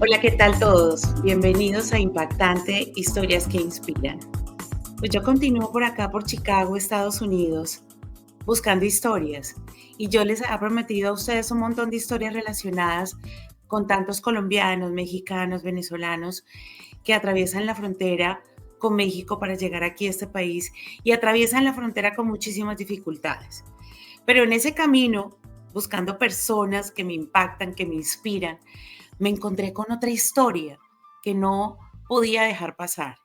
Hola, ¿qué tal todos? Bienvenidos a Impactante Historias que Inspiran. Pues yo continúo por acá, por Chicago, Estados Unidos, buscando historias. Y yo les he prometido a ustedes un montón de historias relacionadas con tantos colombianos, mexicanos, venezolanos que atraviesan la frontera con México para llegar aquí a este país y atraviesan la frontera con muchísimas dificultades. Pero en ese camino, buscando personas que me impactan, que me inspiran, me encontré con otra historia que no podía dejar pasar.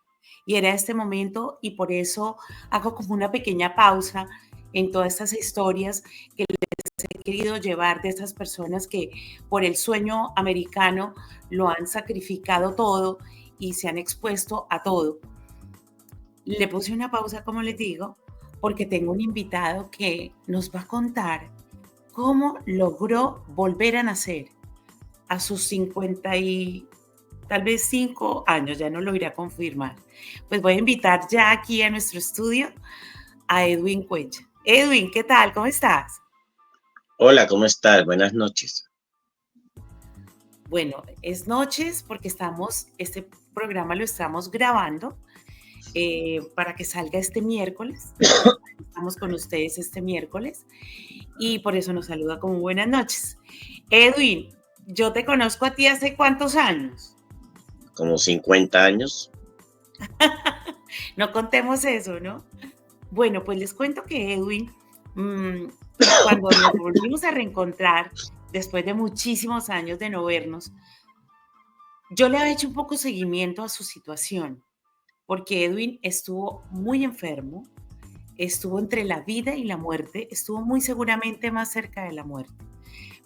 Y era este momento y por eso hago como una pequeña pausa en todas estas historias que les he querido llevar de estas personas que por el sueño americano lo han sacrificado todo y se han expuesto a todo. Le puse una pausa, como les digo, porque tengo un invitado que nos va a contar cómo logró volver a nacer a sus 50 y tal vez 5 años, ya no lo iré a confirmar. Pues voy a invitar ya aquí a nuestro estudio a Edwin Cuecha. Edwin, ¿qué tal? ¿Cómo estás? Hola, ¿cómo estás? Buenas noches. Bueno, es noches porque este programa lo estamos grabando para que salga este miércoles. Estamos con ustedes este miércoles y por eso nos saluda como buenas noches. Edwin, yo te conozco a ti hace cuántos años. Como 50 años. No contemos eso, ¿no? Bueno, pues les cuento que Edwin, mm, cuando nos volvimos a reencontrar, después de muchísimos años de no vernos, yo le había hecho un poco seguimiento a su situación, porque Edwin estuvo muy enfermo, estuvo entre la vida y la muerte, estuvo muy seguramente más cerca de la muerte,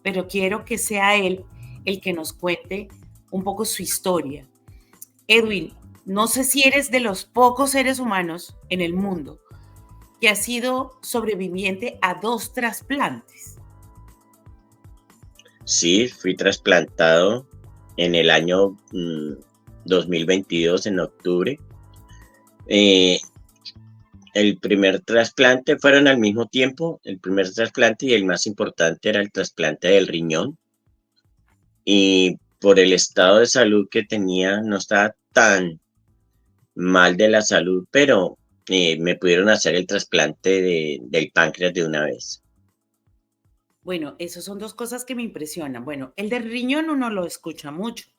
pero quiero que sea él el que nos cuente un poco su historia. Edwin, no sé si eres de los pocos seres humanos en el mundo que ha sido sobreviviente a 2 trasplantes. Sí, fui trasplantado en el año 2022, en octubre. Eh, el primer trasplante fueron al mismo tiempo, el primer trasplante y el más importante era el trasplante del riñón. Y por el estado de salud que tenía, no estaba tan mal de la salud, pero me pudieron hacer el trasplante del páncreas de una vez. Bueno, esas son 2 cosas que me impresionan. Bueno, el del riñón uno lo escucha mucho,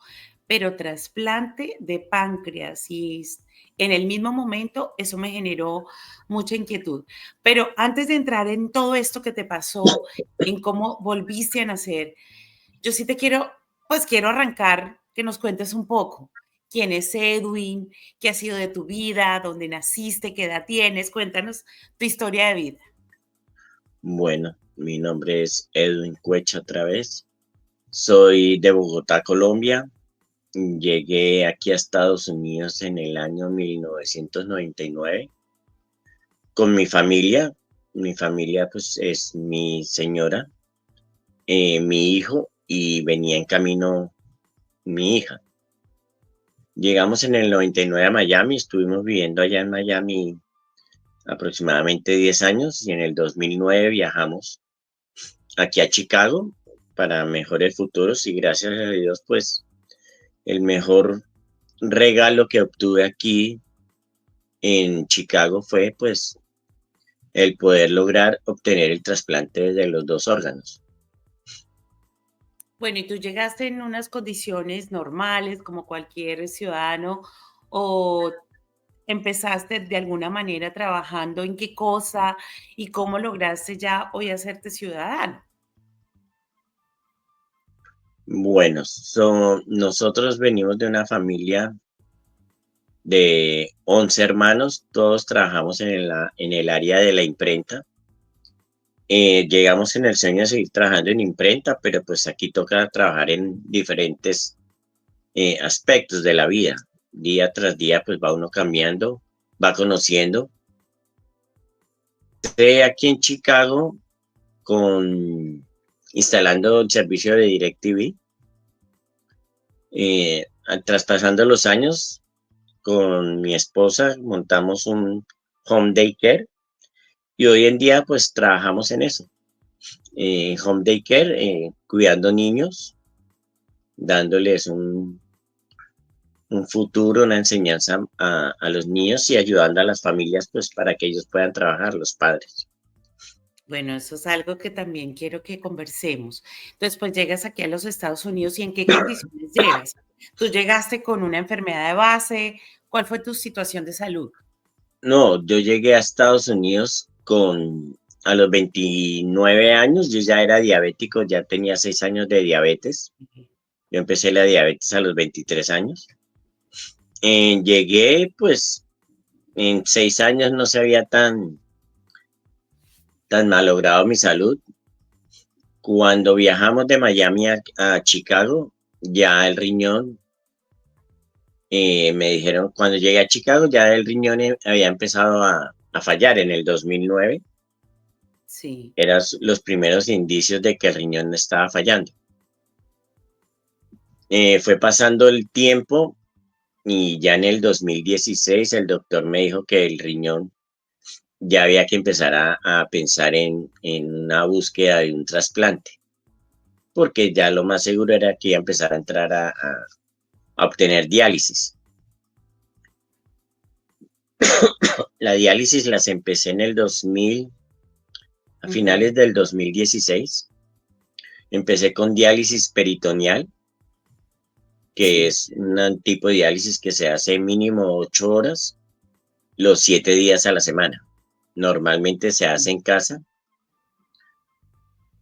pero trasplante de páncreas y en el mismo momento, eso me generó mucha inquietud. Pero antes de entrar en todo esto que te pasó, en cómo volviste a nacer, yo sí te quiero, pues quiero arrancar que nos cuentes un poco. ¿Quién es Edwin? ¿Qué ha sido de tu vida? ¿Dónde naciste? ¿Qué edad tienes? Cuéntanos tu historia de vida. Bueno, mi nombre es Edwin Cuecha otra vez. Soy de Bogotá, Colombia. Llegué aquí a Estados Unidos en el año 1999 con mi familia. Mi familia pues es mi señora, mi hijo y venía en camino mi hija. Llegamos en el 99 a Miami, estuvimos viviendo allá en Miami aproximadamente 10 años y en el 2009 viajamos aquí a Chicago para mejores futuros y gracias a Dios pues el mejor regalo que obtuve aquí en Chicago fue pues el poder lograr obtener el trasplante de los dos órganos. Bueno, ¿y tú llegaste en unas condiciones normales como cualquier ciudadano o empezaste de alguna manera trabajando en qué cosa y cómo lograste ya hoy hacerte ciudadano? Bueno, nosotros venimos de una familia de 11 hermanos, todos trabajamos en el área de la imprenta. Llegamos en el sueño de seguir trabajando en imprenta, pero pues aquí toca trabajar en diferentes aspectos de la vida. Día tras día pues va uno cambiando, va conociendo. Estoy aquí en Chicago instalando el servicio de DirecTV, traspasando los años con mi esposa montamos un home daycare y hoy en día pues trabajamos en eso, home daycare, cuidando niños dándoles un futuro, una enseñanza a los niños y ayudando a las familias, pues para que ellos puedan trabajar, los padres. Bueno, eso es algo que también quiero que conversemos. Entonces, pues llegas aquí a los Estados Unidos y ¿en qué condiciones llegas? ¿Tú llegaste con una enfermedad de base? ¿Cuál fue tu situación de salud? No, yo llegué a Estados Unidos a los 29 años, yo ya era diabético, ya tenía 6 años de diabetes. Yo empecé la diabetes a los 23 años. Llegué, pues, en 6 años no se había tan malogrado mi salud. Cuando viajamos de Miami a Chicago, ya el riñón, me dijeron, cuando llegué a Chicago, ya el riñón había empezado a fallar en el 2009. Sí. Eran los primeros indicios de que el riñón estaba fallando. Fue pasando el tiempo y ya en el 2016 el doctor me dijo que el riñón ya había que empezar a pensar en una búsqueda de un trasplante, porque ya lo más seguro era que iba a empezar a entrar a obtener diálisis. La diálisis las empecé en el 2000, a Ujú. finales del 2016. Empecé con diálisis peritoneal, que Sí. es un tipo de diálisis que se hace mínimo 8 horas, los 7 días a la semana. Normalmente se hace en casa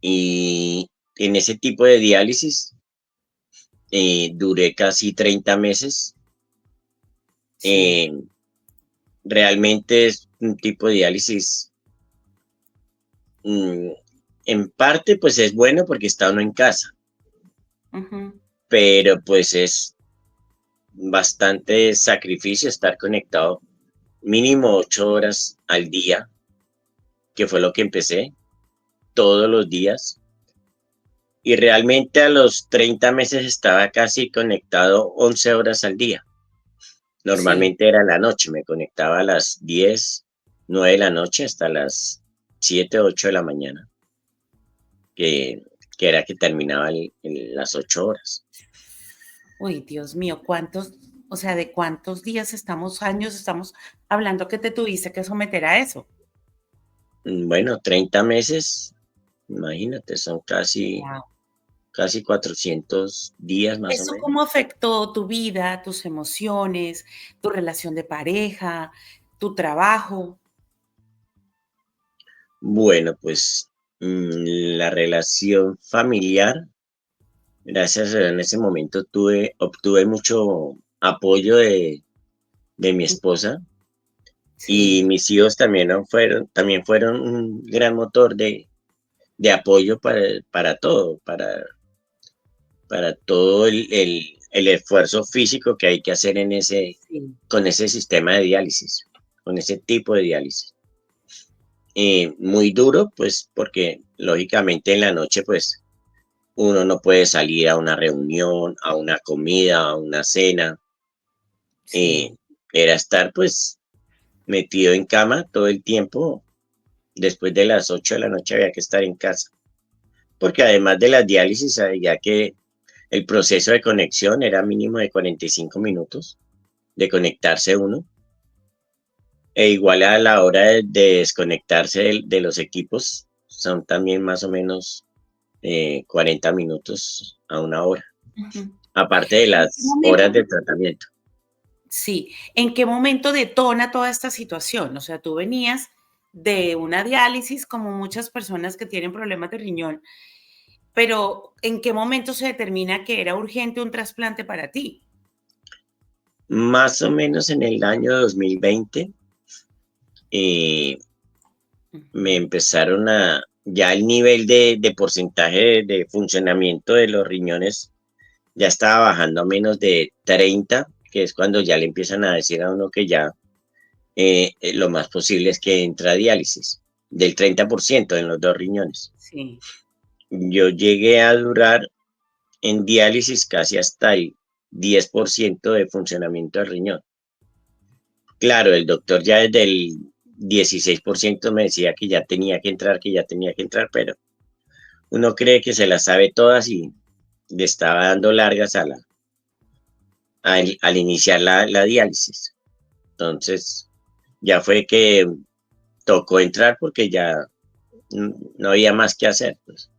y en ese tipo de diálisis duré casi 30 meses. Sí. Eh, Realmente es un tipo de diálisis, mm, en parte pues es bueno porque está uno en casa, Ujú. pero pues es bastante sacrificio estar conectado mínimo 8 horas al día, que fue lo que empecé todos los días. Y realmente a los 30 meses estaba casi conectado 11 horas al día. Sí. Normalmente era la noche, me conectaba a las 10, 9 de la noche hasta las 7, 8 de la mañana, que, que era que terminaba las 8 horas. Uy, Dios mío, ¿cuántos, o sea, de cuántos días estamos, años estamos hablando que te tuviste que someter a eso? Bueno, 30 meses, imagínate, son Guau. casi 400 días más o ¿Eso menos. cómo afectó tu vida, tus emociones, tu relación de pareja, tu trabajo? Bueno, pues la relación familiar, gracias a Dios, en ese momento obtuve mucho apoyo de mi Mm, esposa y sí, mis hijos también fueron un gran motor de apoyo para todo el esfuerzo físico que hay que hacer sí, con ese sistema de diálisis, con ese tipo de diálisis. Muy duro, pues porque lógicamente en la noche, pues uno no puede salir a una reunión, a una comida, a una cena. sí. Era estar pues metido en cama todo el tiempo. Después de las 8 de la noche había que estar en casa. Porque además de las diálisis, ya que el proceso de conexión era mínimo de 45 minutos de conectarse uno. E igual a la hora de desconectarse de los equipos, son también más o menos 40 minutos a una hora, Ujú. aparte de ¿En qué las momento? horas de tratamiento. Sí, ¿en qué momento detona toda esta situación? O sea, tú venías de una diálisis, como muchas personas que tienen problemas de riñón, pero ¿en qué momento se determina que era urgente un trasplante para ti? Más o menos en el año 2020, eh, me Ujú. empezaron ya el nivel de porcentaje de funcionamiento de los riñones ya estaba bajando a menos de 30, que es cuando ya le empiezan a decir a uno que ya lo más posible es que entre a diálisis, del 30% en los dos riñones. Sí. Yo llegué a durar en diálisis casi hasta el 10% de funcionamiento del riñón. Claro, el doctor ya desde el 16% me decía que ya tenía que entrar, pero uno cree que se las sabe todas le estaba dando largas al iniciar la diálisis. Entonces, ya fue que tocó entrar porque ya no había más que hacer, pues.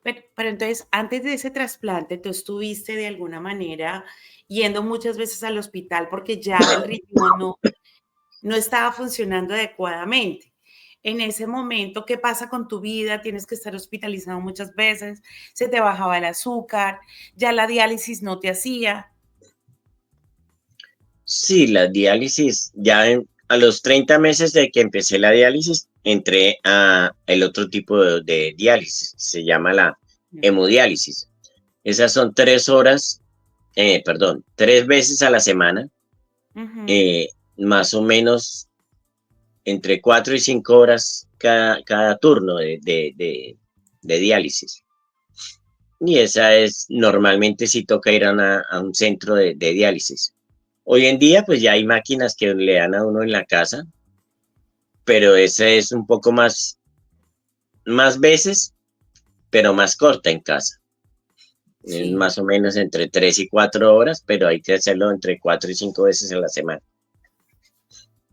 Pero entonces, antes de ese trasplante, tú estuviste de alguna manera yendo muchas veces al hospital porque ya el riñón no estaba funcionando adecuadamente. En ese momento, ¿qué pasa con tu vida? Tienes que estar hospitalizado muchas veces, se te bajaba el azúcar, ya la diálisis no te hacía. Sí, la diálisis, a los 30 meses de que empecé la diálisis, entré a el otro tipo de diálisis, se llama la hemodiálisis. Esas son 3 horas, perdón, 3 veces a la semana, Ujú. eh, más o menos entre 4 y 5 horas cada turno de diálisis. Y esa es, normalmente sí toca ir a un centro de diálisis. Hoy en día, pues ya hay máquinas que le dan a uno en la casa, pero esa es un poco más veces, pero más corta en casa. Es Sí. más o menos entre 3 y 4 horas, pero hay que hacerlo entre 4 y 5 veces a la semana.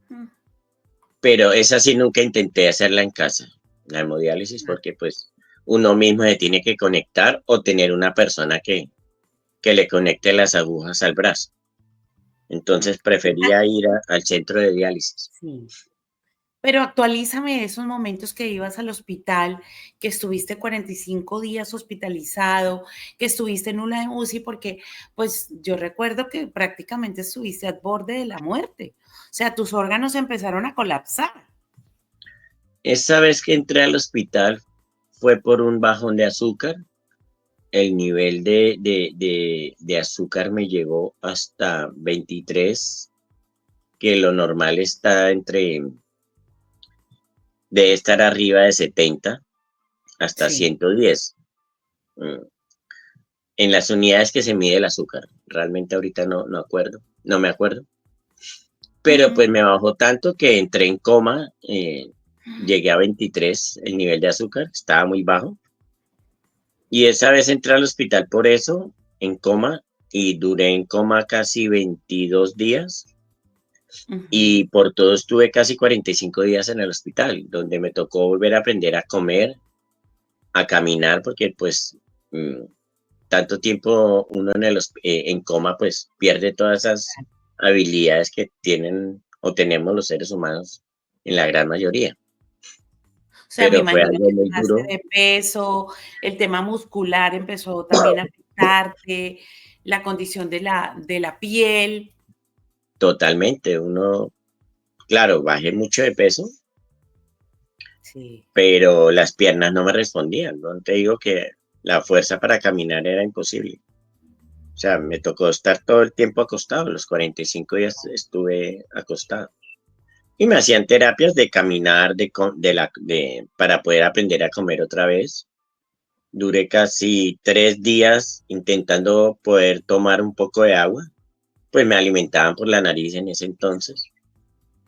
Mm. Pero esa sí nunca intenté hacerla en casa, la hemodiálisis, porque pues uno mismo se tiene que conectar o tener una persona que le conecte las agujas al brazo. Mm. Entonces prefería ir al centro de diálisis. Sí. Pero actualízame esos momentos que ibas al hospital, que estuviste 45 días hospitalizado, que estuviste en una UCI, porque pues yo recuerdo que prácticamente estuviste al borde de la muerte. O sea, tus órganos empezaron a colapsar. Esa vez que entré al hospital fue por un bajón de azúcar. El nivel de azúcar me llegó hasta 23, que lo normal está debe estar arriba de 70 hasta Sí. 110. mm, En las unidades que se mide el azúcar. Realmente ahorita no me acuerdo. Pero Ujú. pues me bajó tanto que entré en coma, llegué a 23 el nivel de azúcar, estaba muy bajo. Y esa vez entré al hospital por eso, en coma, y duré en coma casi 22 días. Ujú. Y por todo estuve casi 45 días en el hospital, donde me tocó volver a aprender a comer, a caminar, porque pues tanto tiempo uno en coma, pues pierde todas esas habilidades que tienen o tenemos los seres humanos en la gran mayoría. O sea, me Pero fue imagino algo que muy bajaste duro, de peso, el tema muscular empezó también a afectarte, la condición de la piel. totalmente. Uno, claro, bajé mucho de peso, Sí. pero las piernas no me respondían. No te digo que la fuerza para caminar era imposible. O sea, me tocó estar todo el tiempo acostado. Los 45 días estuve acostado. Y me hacían terapias de caminar, para poder aprender a comer otra vez. Duré casi 3 días intentando poder tomar un poco de agua, pues me alimentaban por la nariz en ese entonces.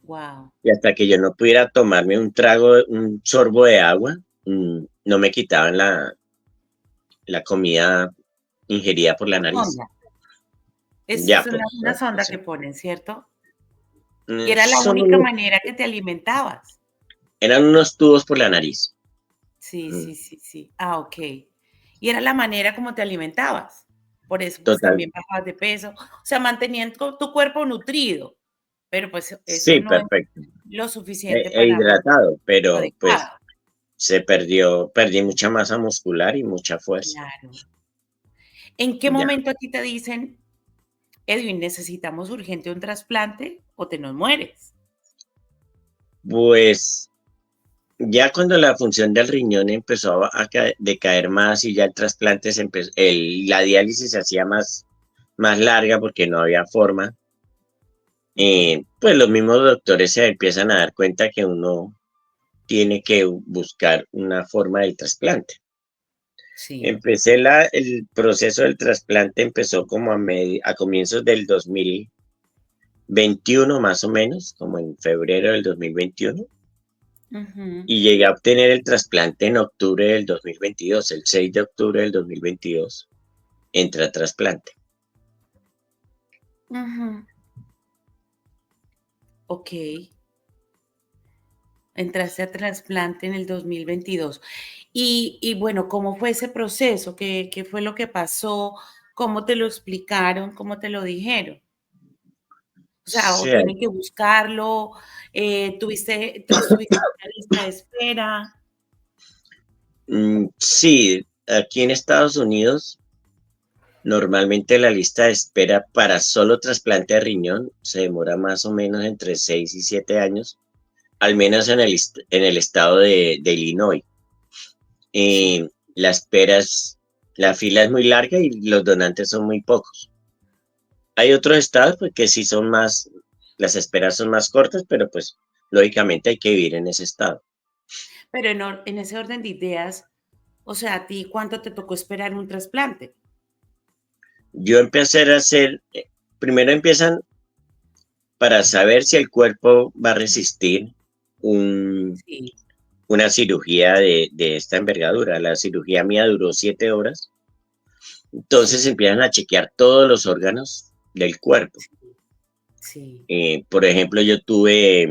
Wow. Y hasta que yo no pudiera tomarme un sorbo de agua, no me quitaban la comida ingerida por la nariz. Sonda. Es Ya, una pues, sonda que ponen, ¿cierto? Y era la son única manera que te alimentabas. eran unos tubos por la nariz. Sí, Mm, sí, sí, sí. Ah, okey. Y era la manera como te alimentabas. Por eso, pues, Total, también bajabas de peso. O sea, mantenían tu cuerpo nutrido, pero, pues, eso sí, no es perfecto. lo E, suficiente e para hidratado, lo pero pues adecuado. perdí mucha masa muscular y mucha fuerza. Claro. ¿En qué Ya, momento a ti te dicen: "Edwin, necesitamos urgente un trasplante o te nos mueres"? pues ya cuando la función del riñón empezó a decaer más y ya el trasplante la diálisis se hacía más larga porque no había forma, Ujú. pues los mismos doctores se empiezan a dar cuenta que uno tiene que buscar una forma del trasplante. Sí. El proceso del trasplante empezó como a comienzos del 2021 más o menos, como en febrero del 2021. Ujú, y llegué a obtener el trasplante en octubre del 2022, el 6 de octubre del 2022, entré a trasplante. ujú. Ok, entraste a trasplante en el 2022. Y bueno, ¿cómo fue ese proceso? ¿Qué fue lo que pasó? ¿Cómo te lo explicaron? ¿Cómo te lo dijeron? O sea, o Sí, tienen que buscarlo, tú estuviste en una lista de espera. sí, aquí en Estados Unidos, normalmente la lista de espera para solo trasplante de riñón se demora más o menos entre 6 y 7 años, al menos en el estado de Illinois. Sí, Eh, la espera la fila es muy larga y los donantes son muy pocos. Hay otros estados pues, que sí son más, las esperas son más cortas, pero pues lógicamente hay que vivir en ese estado. pero en ese orden de ideas, o sea, ¿a ti cuánto te tocó esperar un trasplante? Yo empecé a hacer, primero empiezan para saber si el cuerpo va a resistir un, Sí, una cirugía de esta envergadura. La cirugía mía duró 7 horas. Entonces sí, empiezan a chequear todos los órganos del cuerpo. sí, sí, Por ejemplo, yo tuve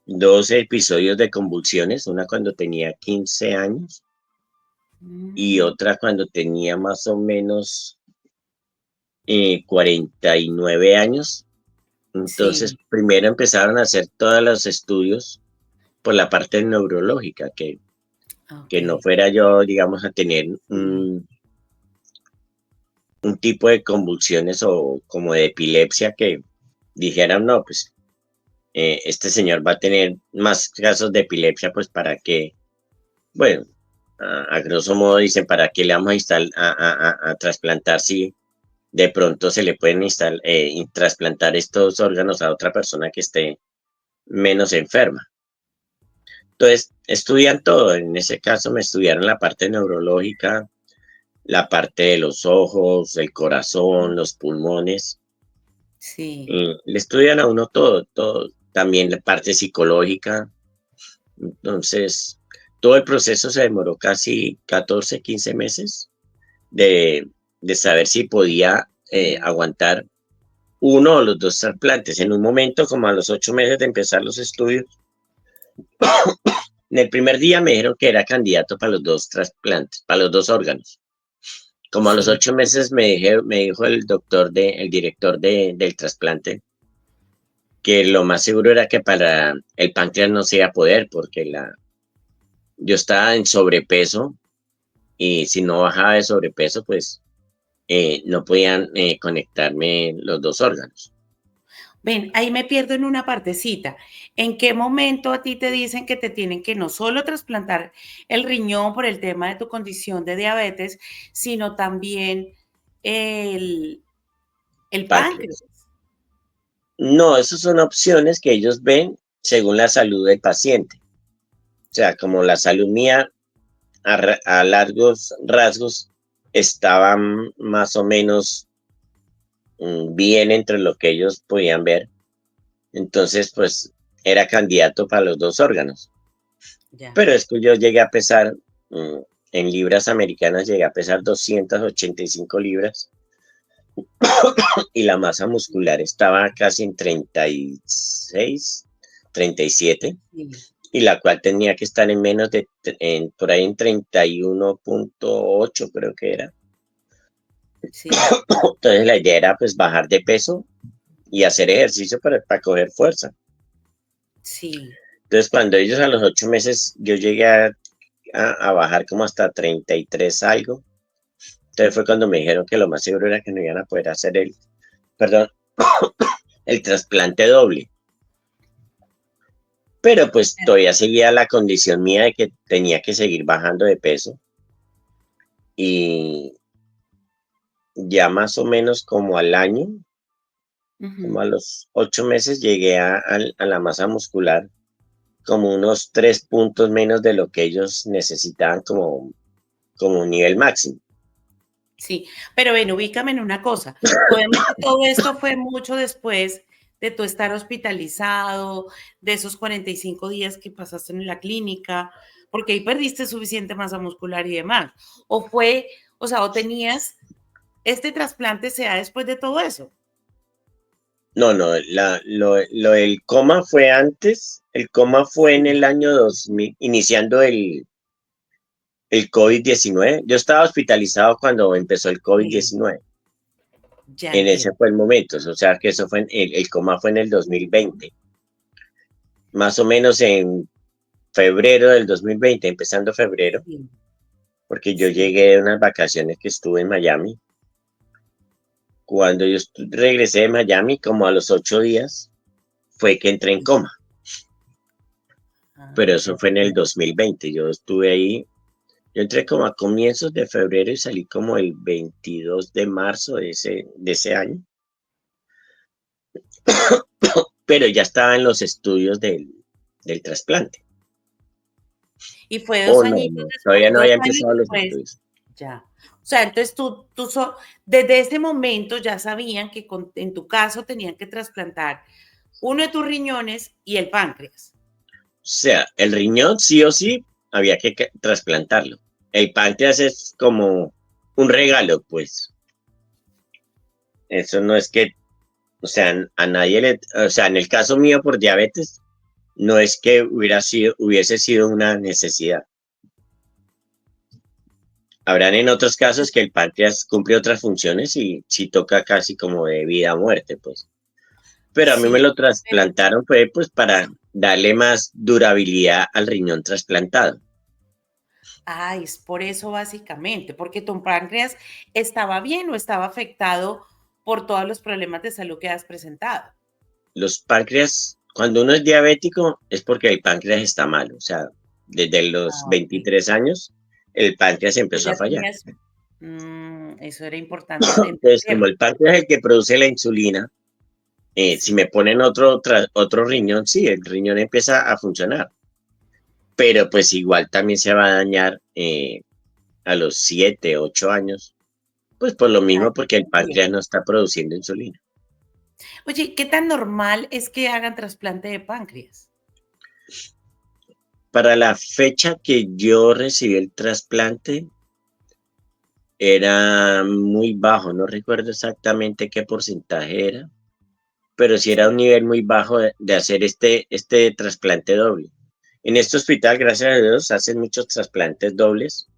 2 episodios de convulsiones, una cuando tenía 15 años y mm, otra cuando tenía más o menos 49 años. Entonces, sí, primero empezaron a hacer todos los estudios por la parte neurológica, que no okey, fuera yo, digamos, a tener sí, un tipo de convulsiones o como de epilepsia que dijeran, no, pues este señor va a tener más casos de epilepsia, pues para que, bueno, a grosso modo dicen, ¿para qué le vamos a, a trasplantar si de pronto se le pueden trasplantar estos órganos a otra persona que esté menos enferma? Entonces, estudian todo. En ese caso me estudiaron la parte neurológica, la parte de los ojos, el corazón, los pulmones. sí. Le estudian a uno todo, todo. También la parte psicológica. Entonces, todo el proceso se demoró casi 14, 15 meses de, de saber si podía Mm, aguantar uno o los dos trasplantes. En un momento, como a los 8 meses de empezar los estudios, en el primer día me dijeron que era candidato para los dos trasplantes, para los dos órganos. Como a los sí, 8 meses me dijo el director del trasplante, que lo más seguro era que para el páncreas no se iba a poder, porque yo estaba en sobrepeso y si no bajaba de sobrepeso, pues no podían conectarme los dos órganos. ven, ahí me pierdo en una partecita. ¿En qué momento a ti te dicen que te tienen que no solo trasplantar el riñón por el tema de tu condición de diabetes, sino también el el páncreas? Páncreas. No, esas son opciones que ellos ven según la salud del paciente. O sea, como la salud mía a largos rasgos estaba más o menos bien entre lo que ellos podían ver. Entonces, pues era candidato para los dos órganos. Ya, Pero es que yo llegué a pesar, mm, en libras americanas, llegué a pesar 285 libras y la masa muscular estaba casi en 36, 37, sí, y la cual tenía que estar en menos por ahí en 31,8 creo que era. sí, Entonces la idea era pues bajar de peso y hacer ejercicio para coger fuerza. sí. Entonces cuando ellos a los 8 meses yo llegué a bajar como hasta 33 algo, entonces fue cuando me dijeron que lo más seguro era que no iban a poder hacer perdón, el trasplante doble. Pero pues todavía seguía la condición mía de que tenía que seguir bajando de peso y ya más o menos como al año, como a Ujú. los 8 meses llegué a la masa muscular como unos 3 puntos menos de lo que ellos necesitaban como un nivel máximo. Sí, pero ven, ubícame en una cosa. Obviamente todo esto fue mucho después de tu estar hospitalizado, de esos 45 días que pasaste en la clínica, porque ahí perdiste suficiente masa muscular y demás. O fue, o sea, o tenías, este trasplante se da después de todo eso. No, no, lo del coma fue antes. El coma fue en Sí, el año 2000, iniciando el COVID-19. Yo estaba hospitalizado cuando empezó el sí, COVID-19. ya En ese entiendo. fue el momento. O sea, que eso fue el coma fue en el 2020. Más o menos en febrero del 2020, empezando febrero, Sí, porque yo sí. llegué de unas vacaciones que estuve en Miami. Cuando yo regresé de Miami, como a los 8 días, fue que entré en coma. Ah, Pero ya eso fue en el entiendo. 2020. Yo estuve ahí. Yo entré como a comienzos de febrero y salí como el 22 de marzo de ese año, pero ya estaba en los estudios del trasplante. Y fue Oh, dos no, añitos no, después, todavía no dos había años empezado los después, estudios. ya. O sea, entonces desde ese momento ya sabían que en tu caso tenían que trasplantar uno de tus riñones y el páncreas. O sea, el riñón sí o sí había que trasplantarlo. El páncreas es como un regalo, pues. Eso no es que, o sea, a nadie o sea, en el caso mío por diabetes, no es que hubiese sido una necesidad. Habrán en otros casos que el páncreas cumple otras funciones y sí toca casi como de vida a muerte, pues. Pero a mí me Sí, lo pero, trasplantaron fue pues para darle más durabilidad al riñón trasplantado. es por eso básicamente, porque tu páncreas estaba bien o estaba afectado por todos los problemas de salud que has presentado. Los páncreas, cuando uno es diabético, es porque el páncreas está mal. O sea, desde los Ah, ok. 23 años, el páncreas Tú empezó a ya fallar. tenías, eso era importante Entonces, como entenderlo. el páncreas es el que produce la insulina, si Sí. me ponen otro riñón, sí, el riñón empieza a funcionar. Pero pues igual también se va a dañar a los 7, 8 años, pues por lo Ah, mismo, porque el páncreas entiendo. no está produciendo insulina. Oye, ¿qué tan normal es que hagan trasplante de páncreas? Para la fecha que yo recibí el trasplante, era muy bajo, no recuerdo exactamente qué porcentaje era, pero sí era un nivel muy bajo de hacer este trasplante doble. En este hospital, gracias a Dios, hacen muchos trasplantes dobles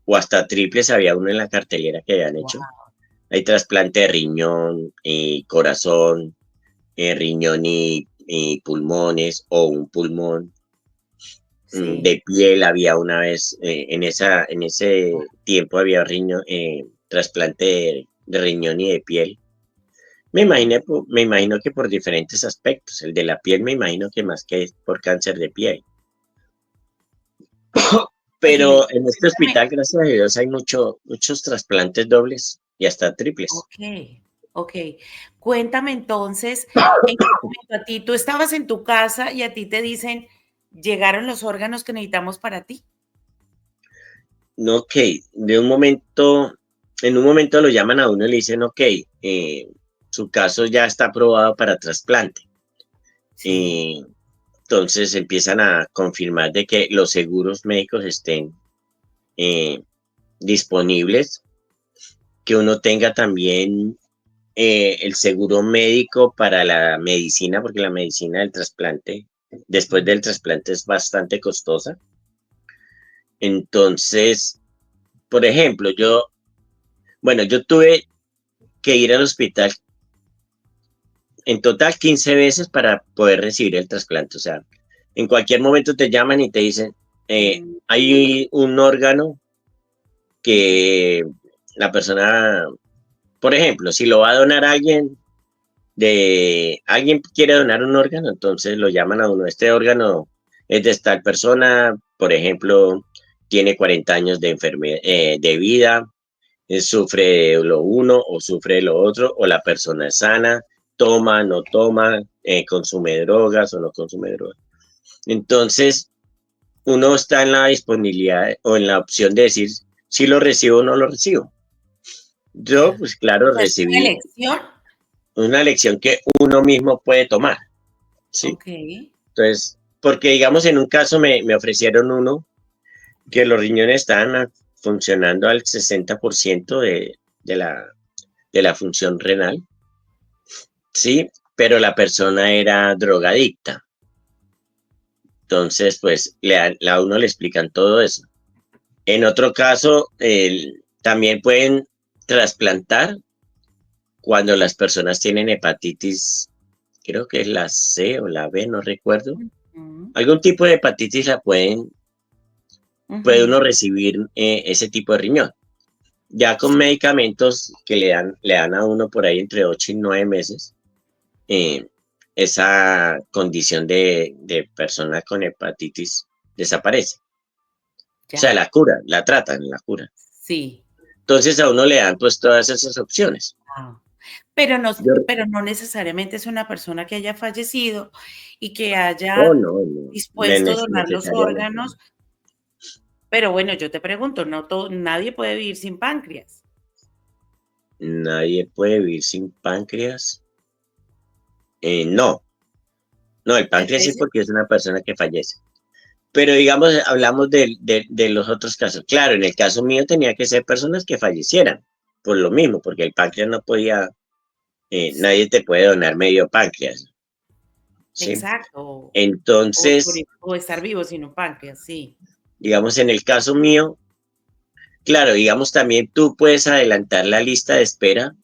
o hasta triples, había uno en la cartelera que habían hecho. Guau, Hay trasplante de riñón y corazón, riñón y pulmones o un pulmón. sí, De piel había una vez, en ese tiempo había riñón, trasplante de riñón y de piel. Me imagino que por diferentes aspectos. El de la piel me imagino que más que por cáncer de piel. óyeme, Pero en este cuéntame. hospital, gracias a Dios, hay muchos trasplantes dobles y hasta triples. Okey, okey. Cuéntame entonces, ¿en qué momento a ti tú estabas en tu casa y a ti te dicen: "Llegaron los órganos que necesitamos para ti"? No, ok, en un momento lo llaman a uno y le dicen, ok, su caso ya está aprobado para trasplante. Sí, Eh, entonces empiezan a confirmar de que los seguros médicos estén eh, disponibles, que uno tenga también el seguro médico para la medicina, porque la medicina del trasplante, después del trasplante es bastante costosa. Entonces, por ejemplo, yo tuve que ir al hospital en total 15 veces para poder recibir el trasplante. O sea, en cualquier momento te llaman y te dicen, mm, hay un órgano que la persona, por ejemplo, si lo va a donar alguien quiere donar un órgano, entonces lo llaman a uno. Este órgano es de tal persona, por ejemplo, tiene 40 años de vida, sufre lo uno o sufre lo otro, o la persona es sana, toma, no toma, consume drogas o no consume drogas. Entonces, uno está en la disponibilidad o en la opción de decir si lo recibo o no lo recibo. Yo, ya. pues O claro, sea, es una recibí, elección una lección que uno mismo puede tomar, ¿sí? Ok, Entonces, porque digamos en un caso me ofrecieron uno que los riñones estaban funcionando al 60% de la, de la función renal, ¿sí? Pero la persona era drogadicta. Entonces, pues a uno le explican todo eso. En otro caso, también pueden trasplantar cuando las personas tienen hepatitis, creo que es la C o la B, no recuerdo. ujú, Algún tipo de hepatitis puede uno ujú, recibir ese tipo de riñón. Ya con sí, medicamentos que le dan a uno por ahí entre 8 y 9 meses, eh, esa condición de persona con hepatitis desaparece. O sea, ya, la cura, la tratan, la cura. sí. Entonces a uno le dan pues todas esas opciones. Ah, pero no, Yo, pero no necesariamente es una persona que haya fallecido y que oh, haya no, no, dispuesto a donar los necesariamente. órganos, pero bueno, yo te pregunto, no todo, nadie puede vivir sin páncreas. Nadie puede vivir sin páncreas. No, no, el páncreas sí Entonces, porque es una persona que fallece. Pero digamos, hablamos de los otros casos. Claro, en el caso mío tenía que ser personas que fallecieran por lo mismo, porque el páncreas no podía, nadie te puede donar medio páncreas, ¿sí? exacto, Entonces, o estar vivo sin un páncreas, sí. digamos, en el caso mío, claro, digamos, también tú puedes adelantar la lista de espera.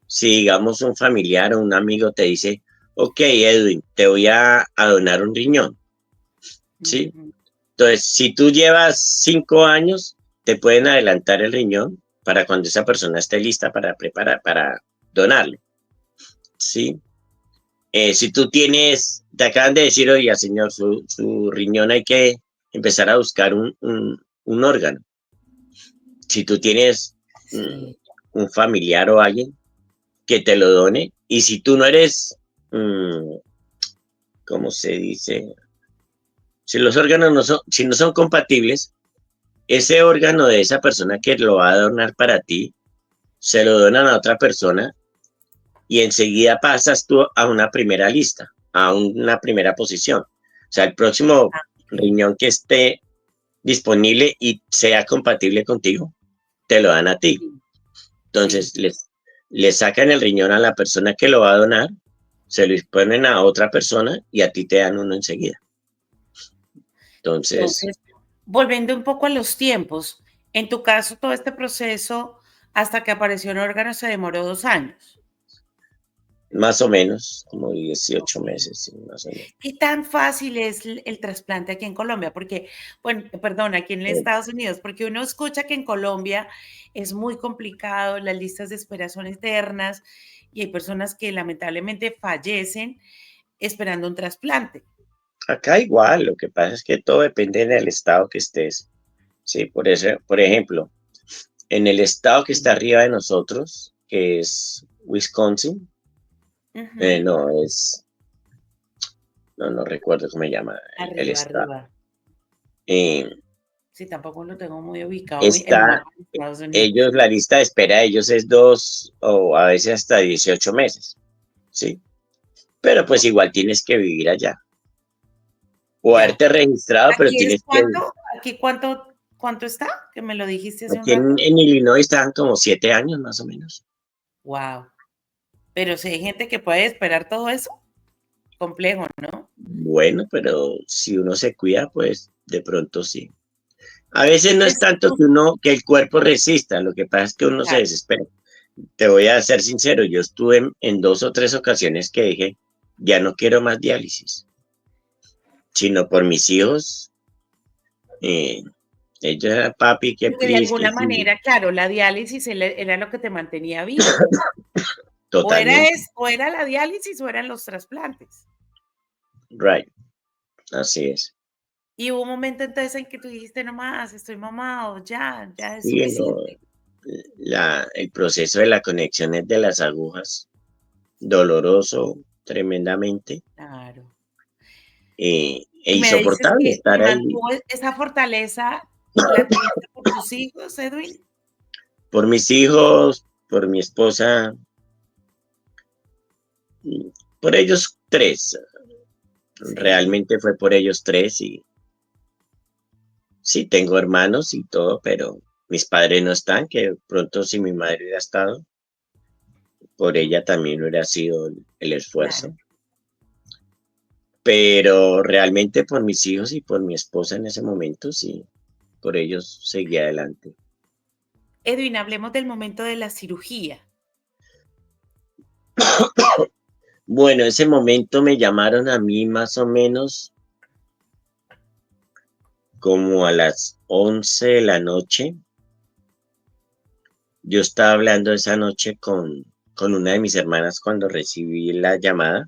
Si, digamos, un familiar o un amigo te dice, ok, Edwin, te voy a donar un riñón, ¿sí? Ujú, Entonces, si tú llevas 5 años, te pueden adelantar el riñón para cuando esa persona esté lista para preparar, para donarlo, ¿sí? Si tú tienes, te acaban de decir, oiga, señor, su riñón hay que empezar a buscar un órgano. Si tú tienes mm, sí, un familiar o alguien que te lo done, y si tú no eres, mm, ¿cómo se dice? Si los órganos no son, si no son compatibles, ese órgano de esa persona que lo va a donar para ti, se lo donan a otra persona y enseguida pasas tú a una primera lista, a una primera posición. O sea, el próximo ah, okey, riñón que esté disponible y sea compatible contigo, te lo dan a ti. sí, sí. Entonces, les sacan el riñón a la persona que lo va a donar, se lo ponen a otra persona y a ti te dan uno enseguida. Entonces, Entonces, volviendo un poco a los tiempos, en tu caso, todo este proceso, hasta que apareció un órgano, se demoró 2 años. más o menos, como 18 Okey. meses, sí, más o menos. ¿Qué tan fácil es el trasplante aquí en Colombia? Porque, bueno, perdón, aquí en Eh, Estados Unidos, porque uno escucha que en Colombia es muy complicado, las listas de espera son eternas y hay personas que lamentablemente fallecen esperando un trasplante. Acá igual, lo que pasa es que todo depende del estado que estés. Sí, por eso, por ejemplo, en el estado que está Sí. arriba de nosotros, que es Wisconsin, Ujú. no, no recuerdo cómo se llama el Arriba, estado. arriba. Eh, Sí, tampoco lo tengo muy ubicado en el está, mapa de Estados Unidos. ellos, la lista de espera de ellos es 2 o a veces hasta 18 meses, ¿sí? Pero pues Okey, igual tienes que vivir allá. O ya. haberte registrado, pero ¿Aquí es tienes que, cuánto? ¿Aquí cuánto está? Que me lo dijiste hace un aquí rato. en Illinois están como 7 años más o menos. Guau. Pero si hay gente que puede esperar todo eso, complejo, ¿no? Bueno, pero si uno se cuida, pues de pronto sí. A veces no es Pues tanto tú que el cuerpo resista, lo que pasa es que uno se claro, desespera. Te voy a ser sincero, yo estuve en 2 o 3 ocasiones que dije, ya no quiero más diálisis, sino por mis hijos. eh, ellos eran papi, que porque de please, que alguna sí, manera, claro, la diálisis era lo que te mantenía vivo. totalmente, O era la diálisis o eran los trasplantes. right, así es. Y hubo un momento entonces en que tú dijiste: "No más, estoy mamado, ya es Sí, no, suficiente". el proceso de la conexión de las agujas, doloroso tremendamente, Claro. e Y me dices insoportable que te estar ahí. mantuvo esa fortaleza, ¿la tuviste por tus hijos, Edwin? Por mis hijos, por mi esposa, Por ellos tres, Sí, realmente fue por ellos tres y sí, tengo hermanos y todo, pero mis padres no están, que pronto si mi madre hubiera estado, por ella también hubiera sido el esfuerzo. claro. Pero realmente por mis hijos y por mi esposa en ese momento, sí, por ellos seguí adelante. Edwin, hablemos del momento de la cirugía. Bueno, ese momento me llamaron a mí más o menos como a las 11 de la noche. Yo estaba hablando esa noche con una de mis hermanas cuando recibí la llamada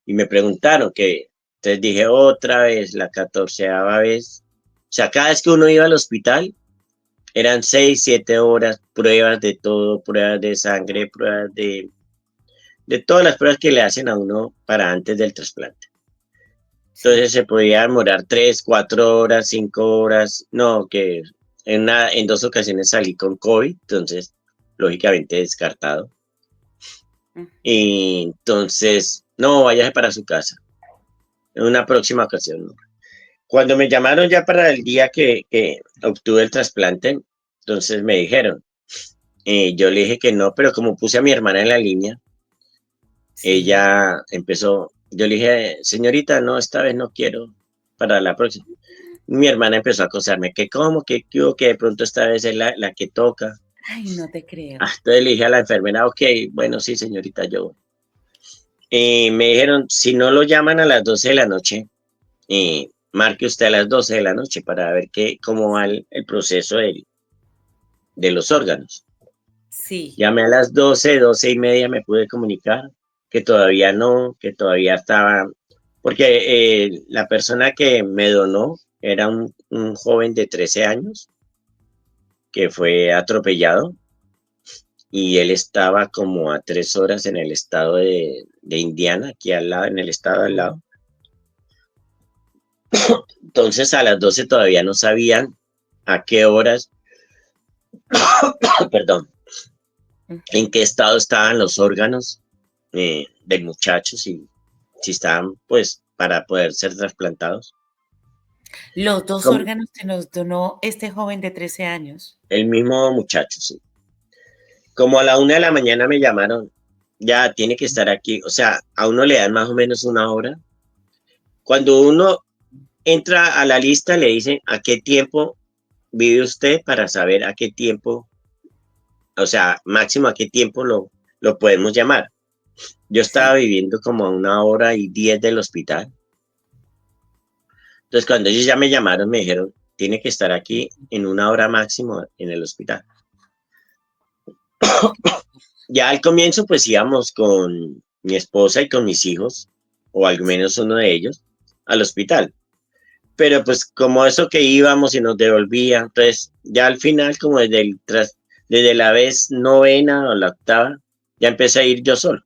y me preguntaron que, entonces dije otra vez, la 14ª vez. O sea, cada vez que uno iba al hospital, eran 6, 7 horas, pruebas de todo, pruebas de sangre, pruebas de todas las pruebas que le hacen a uno para antes del trasplante. Sí. Entonces se podía demorar 3, 4 horas, 5 horas. No, que en 2 ocasiones salí con COVID, entonces lógicamente descartado. Mm. Y entonces, no, váyase para su casa. En una próxima ocasión, ¿no? Cuando me llamaron ya para el día que obtuve el trasplante, entonces me dijeron, yo le dije que no, pero como puse a mi hermana en la línea, Sí. ella empezó, yo le dije, señorita, no, esta vez no quiero para la próxima. Mi hermana empezó a acosarme, que cómo, que hubo, que de pronto esta vez es la que toca. Ay, no te creo. Entonces le dije a la enfermera, ok, bueno, sí, señorita, yo voy. Y me dijeron, si no lo llaman a las 12 de la noche, marque usted a las 12 de la noche para ver cómo va el proceso de los órganos. Sí. Llamé a las 12, 12:30 me pude comunicar que todavía no, que todavía estaba, porque la persona que me donó era un joven de 13 años que fue atropellado y él estaba como a 3 horas en el estado de Indiana, aquí al lado, en el estado al lado. Entonces a las 12 todavía no sabían a qué horas, perdón, en Ujú. qué estado estaban los órganos del muchacho, si estaban pues para poder ser trasplantados. Los dos Como órganos que nos donó este joven de 13 años. el mismo muchacho, sí. Como a la 1 de la mañana me llamaron, ya tiene que estar aquí, o sea, a uno le dan más o menos una hora. Cuando uno entra a la lista, le dicen a qué tiempo vive usted para saber a qué tiempo, o sea, máximo a qué tiempo lo podemos llamar. Yo estaba Sí. viviendo como a 1 hora y 10 del hospital. Entonces, cuando ellos ya me llamaron, me dijeron, tiene que estar aquí en 1 hora máximo en el hospital. Ya al comienzo, pues íbamos con mi esposa y con mis hijos, o al menos uno de ellos, al hospital. Pero pues como eso que íbamos y nos devolvía, entonces ya al final, como desde la vez novena o la octava, ya empecé a ir yo solo.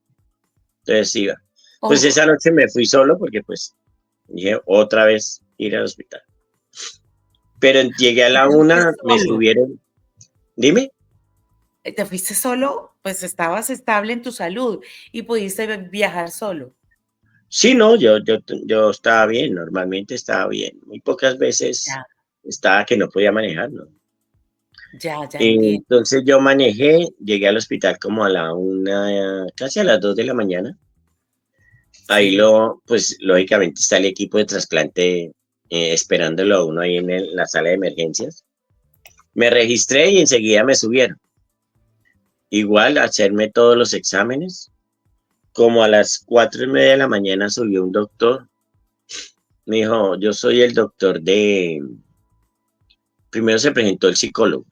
Entonces iba. Pues Oh, esa noche me fui solo porque pues dije otra vez ir al hospital. Pero llegué a ¿y la te fuiste 1, me solo? subieron, dime. ¿Te fuiste solo? Pues estabas estable en tu salud y pudiste viajar solo. Sí, no, yo estaba bien, normalmente estaba bien. Muy pocas veces Ya, estaba que no podía manejar, ¿no? ya entiendo. Entonces yo manejé, llegué al hospital como a la 1, casi a las 2 de la mañana. Ahí Sí. pues lógicamente está el equipo de trasplante esperándolo a uno ahí en la sala de emergencias. Me registré y enseguida me subieron. Igual, a hacerme todos los exámenes. Como a las 4:30 de la mañana subió un doctor. Me dijo, yo soy el doctor primero se presentó el psicólogo,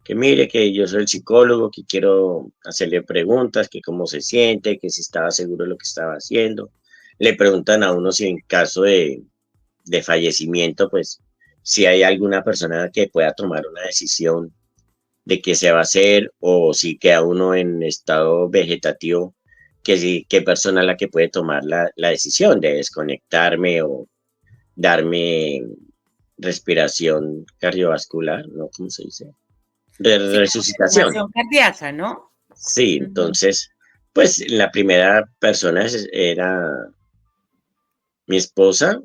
que mire que yo soy el psicólogo, que quiero hacerle preguntas, que cómo se siente, que si estaba seguro de lo que estaba haciendo. Le preguntan a uno si en caso de fallecimiento, pues si hay alguna persona que pueda tomar una decisión de qué se va a hacer o si queda uno en estado vegetativo, que si, qué persona es la que puede tomar la decisión de desconectarme o darme respiración cardiovascular, ¿no? ¿Cómo se dice? Sí, como Resucitación. reanimación cardíaca, ¿no? Sí, Ujú. entonces, Pues la primera persona era mi esposa,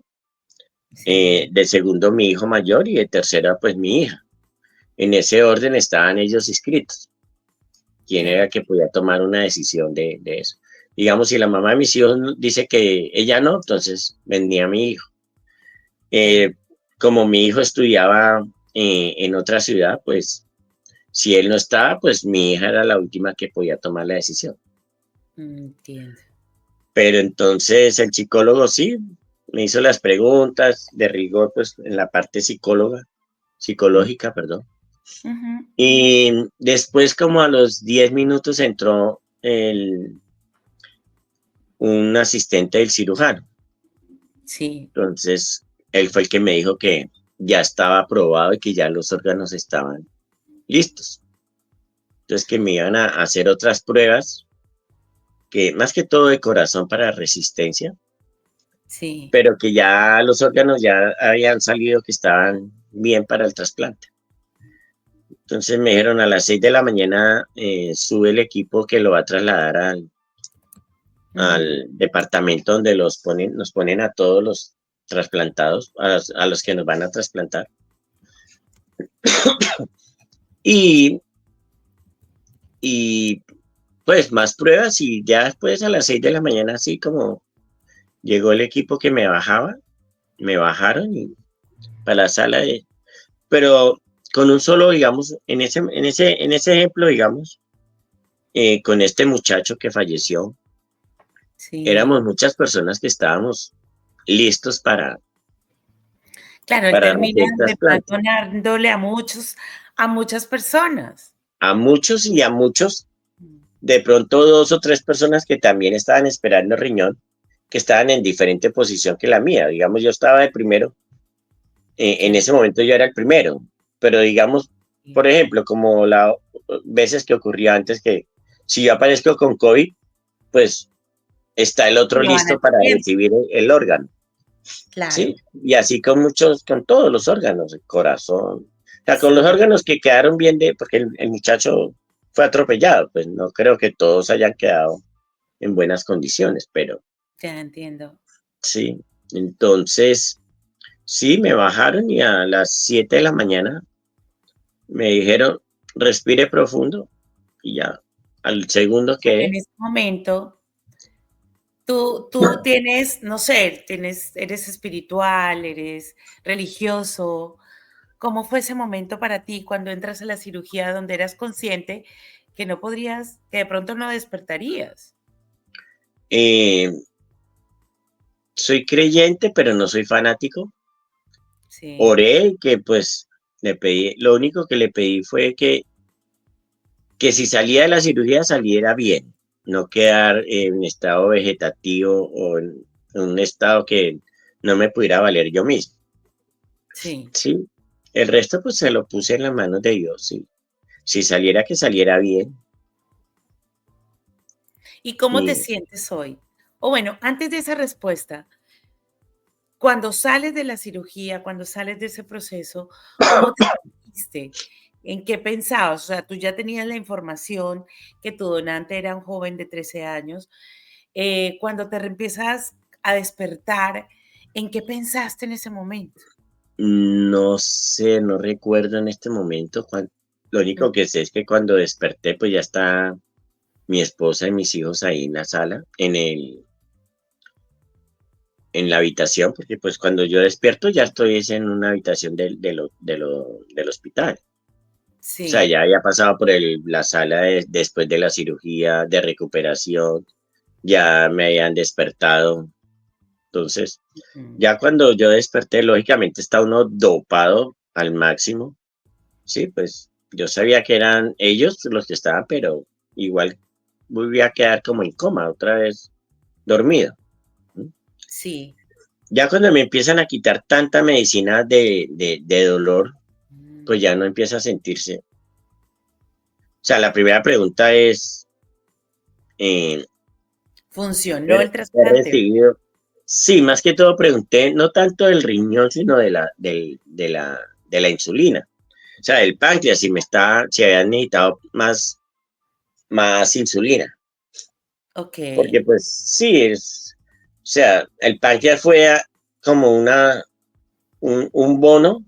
Sí, de segundo mi hijo mayor y de tercera pues mi hija. En ese orden estaban ellos inscritos. Quién era ya. el que podía tomar una decisión de eso. Digamos, si la mamá de mis hijos dice que ella no, entonces vendía a mi hijo. Ya, Eh, Como mi hijo estudiaba en otra ciudad, pues si él no estaba, pues mi hija era la última que podía tomar la decisión. entiendo. Pero entonces el psicólogo sí me hizo las preguntas de rigor, pues en la parte Mm, psicológica, perdón. ujú. Y después, como a los 10 minutos, entró un asistente del cirujano. Sí, Entonces, él fue el que me dijo que ya estaba aprobado y que ya los órganos estaban listos. Entonces, que me iban a hacer otras pruebas, que más que todo de corazón para resistencia, sí. pero que ya los órganos ya habían salido que estaban bien para el trasplante. Entonces me dijeron a las 6 de la mañana sube el equipo que lo va a trasladar Ujú. al departamento donde nos ponen a todos los trasplantados, a los que nos van a trasplantar. Y, y pues más pruebas y ya después a las 6 de la mañana, así como llegó el equipo que me bajaba, me bajaron y para la sala pero con un solo, digamos, en ese ejemplo, digamos, con este muchacho que falleció, Sí. éramos muchas personas que estábamos listos Claro, él para termina hacer de verdad trasplante. donándole a muchas personas. A muchos y a muchos, Mm, de pronto 2 o 3 personas que también estaban esperando riñón, que estaban en diferente posición que la mía. Digamos, yo estaba de primero, en ya, ese momento yo era el primero, pero digamos, sí. por ejemplo, como las veces que ocurría antes que si yo aparezco con COVID, pues está el otro Lo van a listo para tiempo, recibir el órgano, ¿sí? claro. Y así con muchos, con todos los órganos, el corazón. O sea, con los Sí, órganos que quedaron bien porque el muchacho fue atropellado, pues no creo que todos hayan quedado en buenas condiciones, pero ya entiendo. sí. Entonces, sí, me bajaron y a las 7 de la mañana me dijeron, respire profundo y ya, al segundo Bueno, que en ese momento, tú tienes, no sé, eres espiritual, eres religioso. ¿Cómo fue ese momento para ti cuando entras a la cirugía donde eras consciente que no podrías, que de pronto no despertarías? eh, soy creyente, pero no soy fanático. Sí, Oré que pues le pedí, lo único que le pedí fue que si salía de la cirugía saliera bien, no quedar en estado vegetativo o en un estado que no me pudiera valer yo mismo, sí. ¿sí? El resto pues se lo puse en las manos de Dios, ¿sí? Si saliera, que saliera bien. ¿Y cómo te Y sientes hoy? O bueno, antes de esa respuesta, cuando sales de la cirugía, cuando sales de ese proceso, ¿cómo te sentiste? ¿En qué pensabas? O sea, tú ya tenías la información que tu donante era un joven de 13 años. Cuando te empiezas a despertar, ¿en qué pensaste en ese momento? no sé, no recuerdo en este momento lo Mm, único que sé es que cuando desperté pues ya está mi esposa y mis hijos ahí en la sala, en la habitación, porque pues cuando yo despierto ya estoy es en una habitación del hospital. O sea, sí. ya había pasado por la sala después de la cirugía de recuperación, ya me habían despertado. Entonces, Mm, ya cuando yo desperté, lógicamente está uno dopado al máximo. Sí, pues yo sabía que eran ellos los que estaban, pero igual volví a quedar como en coma, otra vez dormido. ¿No? sí. Ya cuando me empiezan a quitar tanta medicina de dolor, Mm. pues ya no empieza a sentirse. O sea, la primera pregunta es, eh, ¿Funcionó ¿he, el he trasplante? recibido? Sí, más que todo pregunté, no tanto del riñón, sino de la insulina. O sea, del páncreas, si habían necesitado más insulina. Ok, porque pues sí, o sea, el páncreas fue como un bono,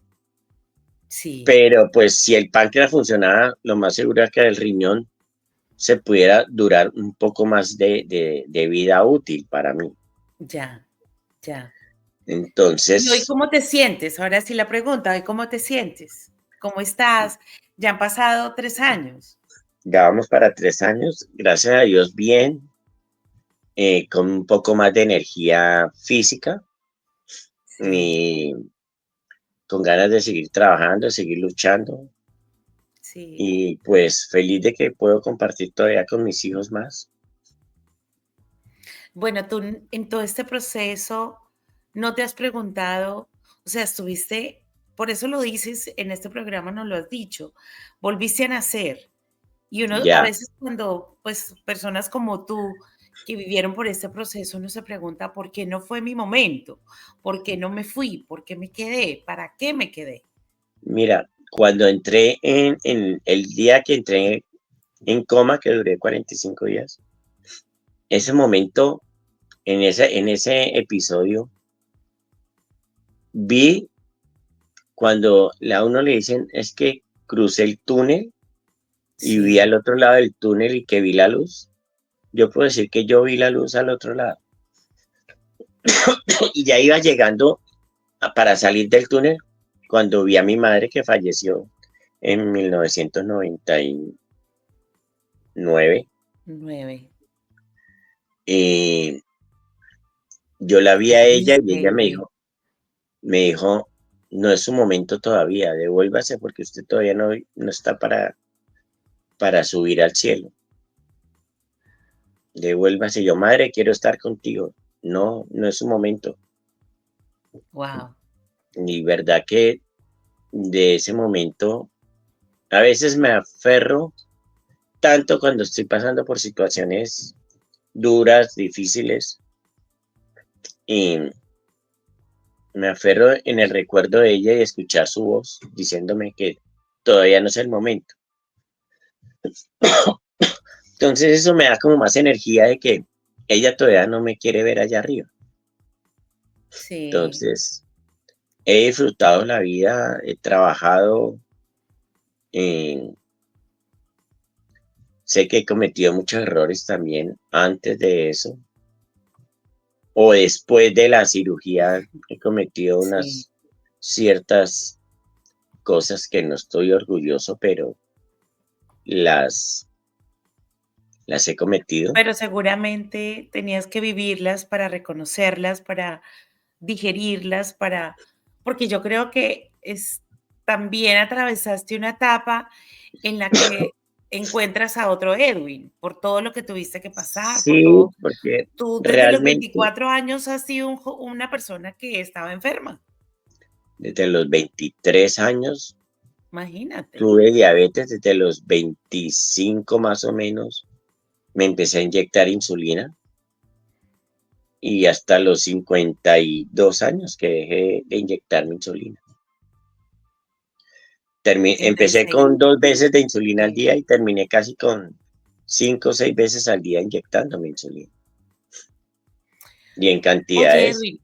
sí, pero pues si el páncreas funcionaba, lo más seguro es que el riñón se pudiera durar un poco más de vida útil para mí. ya, ya. ¿Y hoy Entonces, cómo te sientes? Ahora sí la pregunta, ¿hoy cómo te sientes? ¿Cómo estás? Ya han pasado 3 años. ya vamos para 3 años, gracias a Dios, bien, con un poco más de energía física Sí, y con ganas de seguir trabajando, seguir luchando sí. y pues feliz de que puedo compartir todavía con mis hijos más. Bueno, tú en todo este proceso, ¿no te has preguntado? O sea, estuviste, por eso lo dices, en este programa no lo has dicho, volviste a nacer. Y uno a Ya, veces cuando, pues, personas como tú que vivieron por este proceso, uno se pregunta, ¿por qué no fue mi momento? ¿Por qué no me fui? ¿Por qué me quedé? ¿Para qué me quedé? mira, cuando entré en el día que entré en coma, que duré 45 días, ese momento, en ese episodio, vi cuando a uno le dicen es que crucé el túnel y vi Sí, al otro lado del túnel y que vi la luz. Yo puedo decir que yo vi la luz al otro lado. Y ya iba llegando para salir del túnel cuando vi a mi madre que falleció en 1999. 9. Y yo la vi Qué a ella y triste, ella me Edwin. dijo, me dijo, no es su momento todavía, devuélvase porque usted todavía no está para subir al cielo. Devuélvase. Yo, madre, quiero estar contigo. No, no es su momento. Wow. Y verdad que de ese momento, a veces me aferro tanto cuando estoy pasando por situaciones duras, difíciles, y me aferro en el recuerdo de ella y escuchar su voz diciéndome que todavía no es el momento. Entonces eso me da como más energía de que ella todavía no me quiere ver allá arriba. Sí, Entonces he disfrutado la vida, he trabajado, eh, sé que he cometido muchos errores también antes de eso o después de la cirugía he cometido sí. unas ciertas cosas que no estoy orgulloso, pero las, las he cometido. Pero seguramente tenías que vivirlas para reconocerlas, para digerirlas, para porque yo creo que también atravesaste una etapa en la que encuentras a otro Edwin, por todo lo que tuviste que pasar, por Sí, todo. porque Tú desde los realmente 24 años has sido una persona que estaba enferma, desde los 23 años imagínate. tuve diabetes, desde los 25 más o menos me empecé a inyectar insulina y hasta los 52 años que dejé de inyectarme insulina. Empecé 36. con 2 veces de insulina al Sí. día y terminé casi con 5 o 6 veces al día inyectándome insulina. Y en Oye, cantidades, Edwin,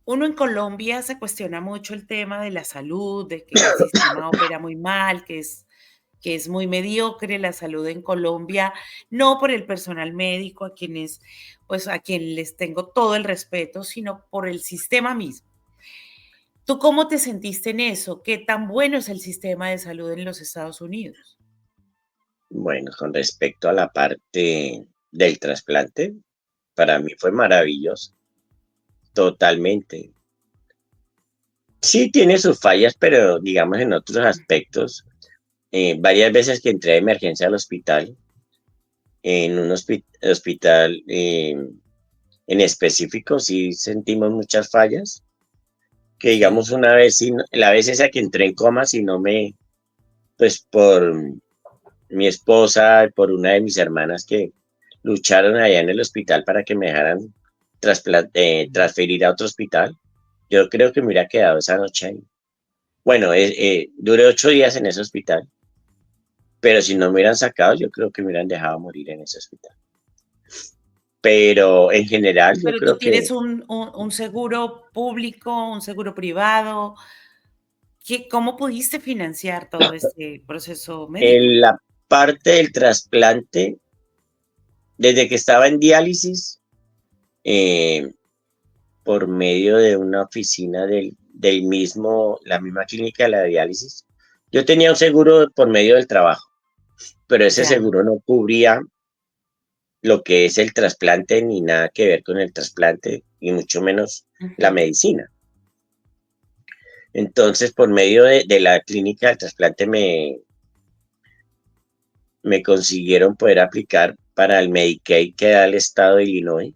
uno en Colombia se cuestiona mucho el tema de la salud, de que el sistema opera muy mal, que es muy mediocre la salud en Colombia, no por el personal médico, a quienes, pues a quien les tengo todo el respeto, sino por el sistema mismo. ¿Tú cómo te sentiste en eso? ¿Qué tan bueno es el sistema de salud en los Estados Unidos? bueno, con respecto a la parte del trasplante, para mí fue maravilloso, totalmente. Sí tiene sus fallas, pero digamos en otros aspectos, varias veces que entré de emergencia al hospital, en un hospital en específico, sí sentimos muchas fallas, que digamos Sí, una vez, la vez esa que entré en coma, si no pues por mi esposa, por una de mis hermanas que lucharon allá en el hospital para que me dejaran transferir a otro hospital, yo creo que me hubiera quedado esa noche ahí. Bueno, duré 8 días en ese hospital pero si no me hubieran sacado, yo creo que me hubieran dejado morir en ese hospital. Pero en general, yo Pero tú creo que tienes un seguro público, un seguro privado. ¿Cómo pudiste financiar todo este proceso médico? en la parte del trasplante, desde que estaba en diálisis, eh, por medio de una oficina la misma clínica de la diálisis, yo tenía un seguro por medio del trabajo, pero ese Ya. seguro no cubría lo que es el trasplante ni nada que ver con el trasplante, y mucho menos la Ujú. medicina. Entonces, por medio de la clínica del trasplante me consiguieron poder aplicar para el Medicaid que da el estado de Illinois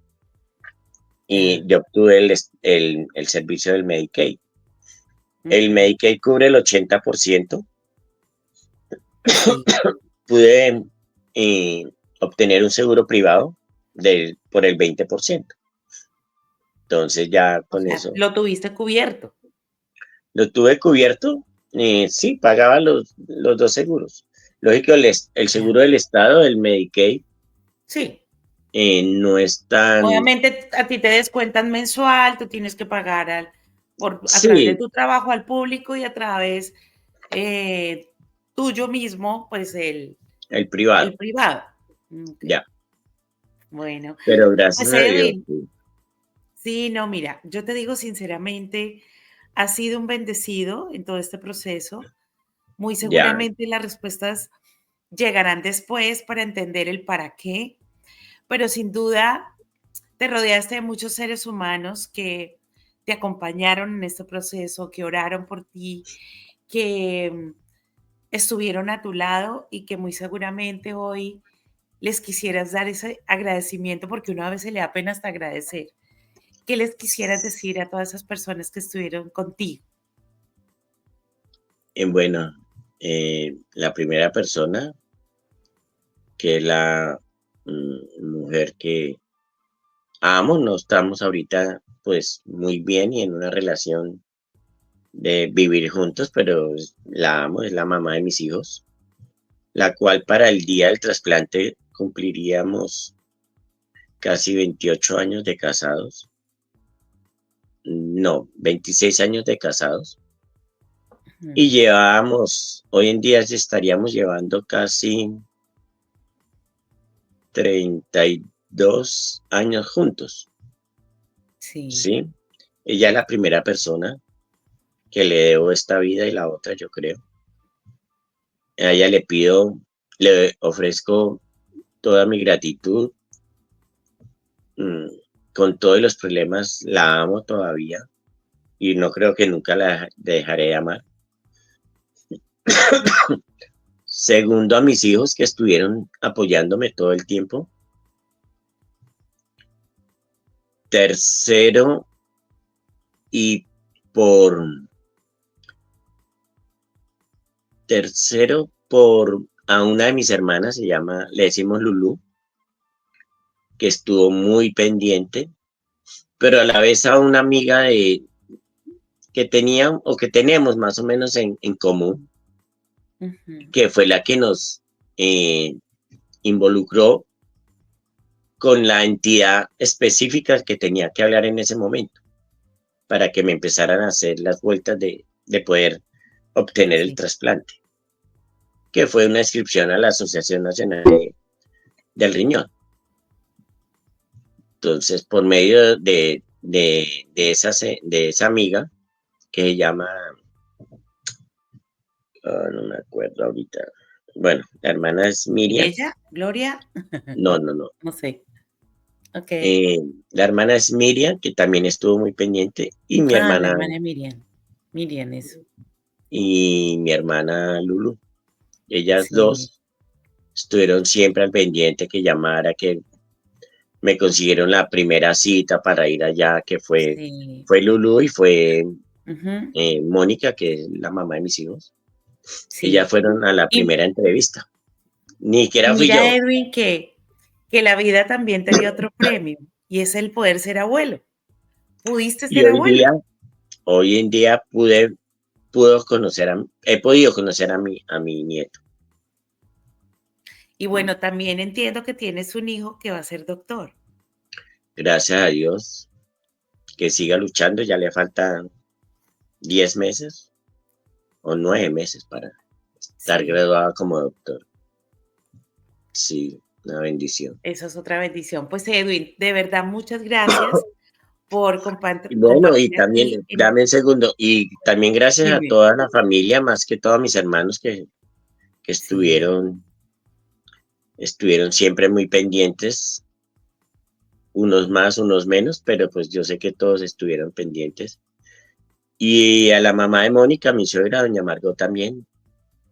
y Ya. yo obtuve el servicio del Medicaid. El Ujú. Medicaid cubre el 80%. Sí. Pude eh, obtener un seguro privado por el 20%. Entonces ya O con sea, eso lo tuviste cubierto. lo tuve cubierto. Sí, pagaba los dos seguros. Lógico, el Ya. seguro del Estado, el Medicaid, Sí. no es tan... Obviamente a ti te descuentan mensual, tú tienes que pagar a través de Sí, tu trabajo al público y a través eh, tuyo mismo, pues el privado, el privado. Ok. ya. Bueno, Pero gracias pues a Dios, Edwin, sí. sí, no, mira, yo te digo sinceramente, has sido un bendecido en todo este proceso. Muy Ya, seguramente las respuestas llegarán después para entender el para qué, pero sin duda te rodeaste de muchos seres humanos que te acompañaron en este proceso, que oraron por ti, que estuvieron a tu lado y que muy seguramente hoy les quisieras dar ese agradecimiento, porque uno a veces le da pena hasta agradecer. ¿Qué les quisieras decir a todas esas personas que estuvieron contigo? bueno, la primera persona, que es la mujer que amo, no estamos ahorita pues muy bien y en una relación de vivir juntos, pero la amo, es la mamá de mis hijos, la cual para el día del trasplante cumpliríamos casi 28 años de casados, no, 26 años de casados, Ujú. y llevábamos, hoy en día estaríamos llevando casi 32 años juntos, Sí, ¿sí? Ella es la primera persona que le debo esta vida y la otra, yo creo. A ella le ofrezco toda mi gratitud. mm, con todos los problemas, la amo todavía y no creo que nunca la dejaré de amar. Segundo, a mis hijos que estuvieron apoyándome todo el tiempo. Tercero, y por por a una de mis hermanas, le decimos Lulú, que estuvo muy pendiente, pero a la vez a una amiga que tenía o que tenemos más o menos en común, ujú, que fue la que nos eh, involucró con la entidad específica que tenía que hablar en ese momento, para que me empezaran a hacer las vueltas de poder obtener el sí. trasplante, que fue una inscripción a la Asociación Nacional del Riñón. Entonces, por medio de esa amiga, que se llama, no me acuerdo ahorita, bueno, la hermana es ¿Y Miriam, ella? ¿Gloria? no, no, no, No sé. Okey. la hermana es Miriam, que también estuvo muy pendiente, Ah, la hermana de Miriam. Miriam, eso. y mi hermana Lulu. Ellas Sí, dos estuvieron siempre al pendiente que llamara, que me consiguieron la primera cita para ir allá, que sí. fue Lulu y fue Ujú, Mónica, que es la mamá de mis hijos. Ellas sí. fueron a la Y primera entrevista. Ni y siquiera fui mira, yo. Edwin, que la vida también te dio otro premio, y es el poder ser abuelo. Pudiste Y ser abuelo. hoy en día he podido conocer a mi nieto. Y bueno, también entiendo que tienes un hijo que va a ser doctor. Gracias a Dios, que siga luchando, ya le faltan 10 meses o 9 meses para estar Sí, graduado como doctor. Sí, una bendición. eso es otra bendición. Pues Edwin, de verdad, muchas gracias por Y bueno, y compartir también, aquí dame un segundo, y también gracias a dime. toda la familia, más que todos mis hermanos que Sí, estuvieron siempre muy pendientes, unos más, unos menos, pero pues yo sé que todos estuvieron pendientes. Y a la mamá de Mónica, mi suegra, doña Margot también,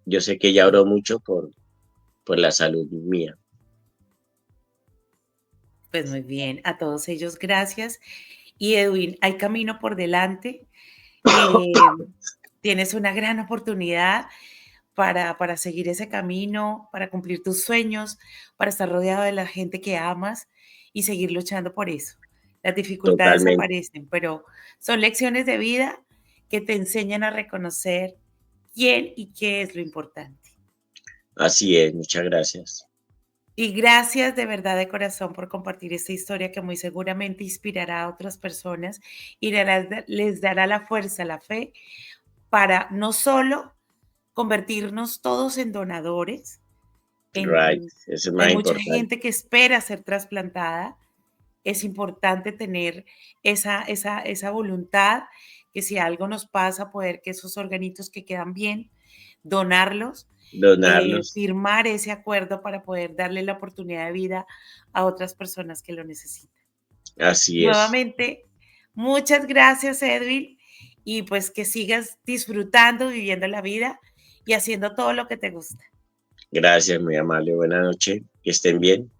yo sé que ella oró sí. mucho por la salud mía. Pues muy bien, a todos ellos gracias. Y Edwin, hay camino por delante. Tienes una gran oportunidad para seguir ese camino, para cumplir tus sueños, para estar rodeado de la gente que amas y seguir luchando por eso. Las dificultades Totalmente. aparecen, pero son lecciones de vida que te enseñan a reconocer quién y qué es lo importante. Así es, muchas gracias. Y gracias de verdad de corazón por compartir esta historia que muy seguramente inspirará a otras personas y les dará la fuerza, la fe para no solo convertirnos todos en donadores. Right, En eso es Hay más mucha importante. gente que espera ser trasplantada. Es importante tener esa voluntad, que si algo nos pasa, poder que esos organitos que quedan bien, donarlos, Donarlos, firmar ese acuerdo para poder darle la oportunidad de vida a otras personas que lo necesitan. así es. Nuevamente, muchas gracias, Edwin, y pues que sigas disfrutando, viviendo la vida y haciendo todo lo que te gusta. Gracias, muy amable. Buenas noches. Que estén bien.